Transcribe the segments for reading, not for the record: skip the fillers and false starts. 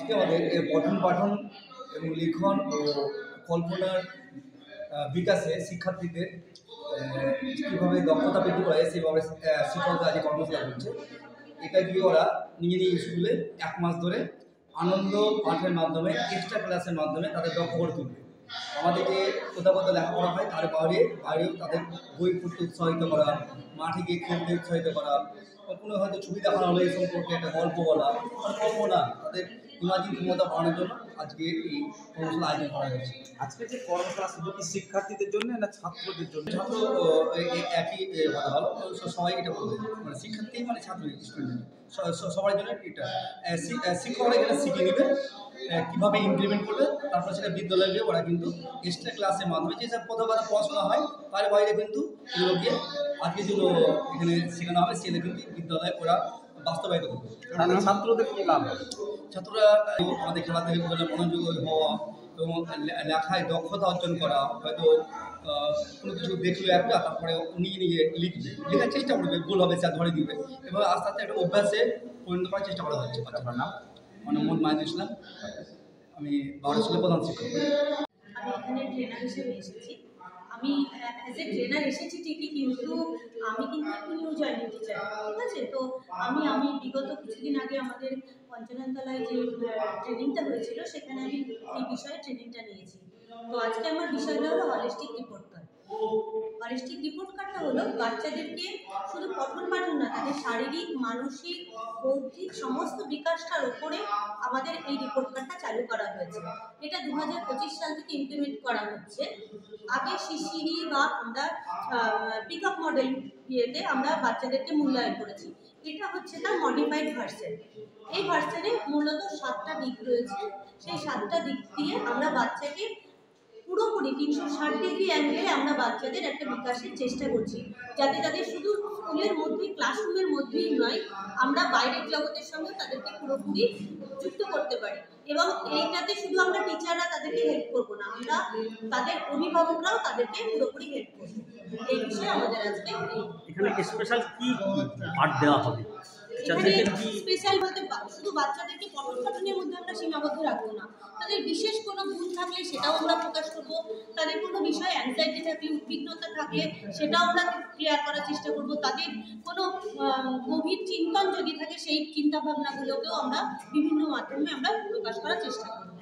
আজকে আমাদের পঠন পাঠন এবং লিখন ও কল্পনার বিকাশে শিক্ষার্থীদের কীভাবে দক্ষতা বৃদ্ধি করা যায় সেভাবে শিক্ষকরা আজকে কর্মশালা করছে। এটা দিয়ে ওরা নিজ নিজ স্কুলে 1 মাস ধরে আনন্দ পাঠের মাধ্যমে এক্সট্রা ক্লাসের মাধ্যমে তাদের দক্ষ করে তুলবে। আমাদেরকে কোথাও কোথাও লেখাপড়া হয়, তার বাইরেও তাদের বই পড়তে উৎসাহিত করা, মাঠে গিয়ে খেলতে উৎসাহিত করা, কোনো হয়তো ছবি দেখানো হলে এই সম্পর্কে একটা গল্প বলা, কল্পনা তাদের ইমাজিন ক্ষমতা বাড়ানোর জন্য আজকে এই কর্মশালা আয়োজন করা হয়েছে। আজকে যে কর্মশালা শুধু কি শিক্ষার্থীদের জন্য না ছাত্রদের জন্য? ছাত্র একই কথা হলো, সবাই এটা বলবে, মানে শিক্ষার্থী মানে ছাত্র স্টুডেন্ট সবার জন্য এটা শিক্ষকরা এখানে শিখে নেবে কীভাবে ইমপ্লিমেন্ট করবে। তারপরে সেটা বিদ্যালয়ে গিয়ে ওরা কিন্তু এক্সট্রা ক্লাসের মাধ্যমে যেসব প্রথম পড়াশোনা হয় তার বাইরে কিন্তু এগুলো গিয়ে আজকে যেগুলো এখানে শেখানো হবে সেগুলো কিন্তু বিদ্যালয়ে ওরা বাস্তবায়িত করবে। ছাত্রদের কি লাভ হবে? ছাত্ররা আমাদের খেলাধুলা মনোযোগী হওয়া এবং লেখায় দক্ষতা অর্জন করা, হয়তো কোনো কিছু দেখলো একটা, তারপরে নিজে নিজে লেখার চেষ্টা করবে, ভুল হবে স্যার ধরে দিবে, এবার আস্তে আস্তে একটা অভ্যাসে পরিণত করার চেষ্টা করা হচ্ছে। আপনার নাম? আমার নাম মোহাম্মদ মাহিদুল ইসলাম, আমি বারো স্কুলের প্রধান শিক্ষক। আমি এখানে ট্রেনার হিসেবে এসেছি। আমি অ্যাজ এ ট্রেনার এসেছি ঠিকই, কিন্তু আমি কিন্তু একটু নিউ জয়েনিং টিচার, ঠিক আছে? তো আমি বিগত কিছুদিন আগে আমাদের পঞ্চাননতলায় যে ট্রেনিংটা হয়েছিল সেখানে আমি এই বিষয়ে ট্রেনিংটা নিয়েছি। তো আজকে আমার বিষয়টা হলো holistic report card. Holistic report কার্ডটা হলো বাচ্চাদেরকে শুধু পঠন পাঠন না, তাদের শারীরিক, মানসিক, বৌদ্ধিক সমস্ত বিকাশটার উপরে আমাদের এই রিপোর্ট কার্ডটা চালু করা হয়েছে। এটা 2025 সাল থেকে ইমপ্লিমেন্ট করা হচ্ছে। আগে শিশিরি বা আমরা পিক আপ মডেল ইয়েতে আমরা বাচ্চাদেরকে মূল্যায়ন করেছি। এটা হচ্ছে তার মডিফাইড ভার্সন। এই ভার্সনে মূলত 7টা দিক রয়েছে। সেই 7টা দিক দিয়ে আমরা বাচ্চাকে পুরোপুরি 360 ডিগ্রি অ্যাঙ্গেলে আমরা বাচ্চাদের একটা বিকাশের চেষ্টা করছি, যাতে তাদের শুধু স্কুলের মধ্যেই, ক্লাসরুমের মধ্যেই নয়, আমরা বাইরের জগতের সঙ্গে তাদেরকে পুরোপুরি যুক্ত করতে পারি। এবং এইটাতে শুধু আমরা টিচাররা তাদেরকে হেল্প করবো না, আমরা তাদের অভিভাবকরাও তাদেরকে পুরোপুরি হেল্প করবো। এই বিষয়ে আমাদের আজকে এখানে স্পেশাল কি পাঠ দেওয়া হবে? স্পেশাল বলতে শুধু বাচ্চাদেরকে পঠন পাঠনের মধ্যে আমরা সীমাবদ্ধ রাখবো না, তাদের বিশেষ কোনো গুণ থাকলে সেটাও আমরা প্রকাশ করবো, তাদের কোনো বিষয়ে অ্যাংজাইটি থাকলে, উদ্বিগ্নতা থাকলে সেটাও আমরা ক্লিয়ার করার চেষ্টা করবো, তাদের কোনো গভীর চিন্তন যদি থাকে সেই চিন্তাভাবনাগুলোকেও আমরা বিভিন্ন মাধ্যমে আমরা প্রকাশ করার চেষ্টা করবো।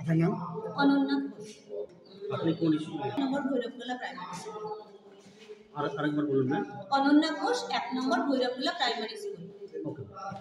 অনন্যা ঘোষ, আপনি কোন নম্বর ভৈরবতলা প্রাইমারি স্কুল। আরেকবার বলুন না। অনন্যা ঘোষ, 1 নম্বর ভৈরবতলা প্রাইমারি স্কুল। ওকে।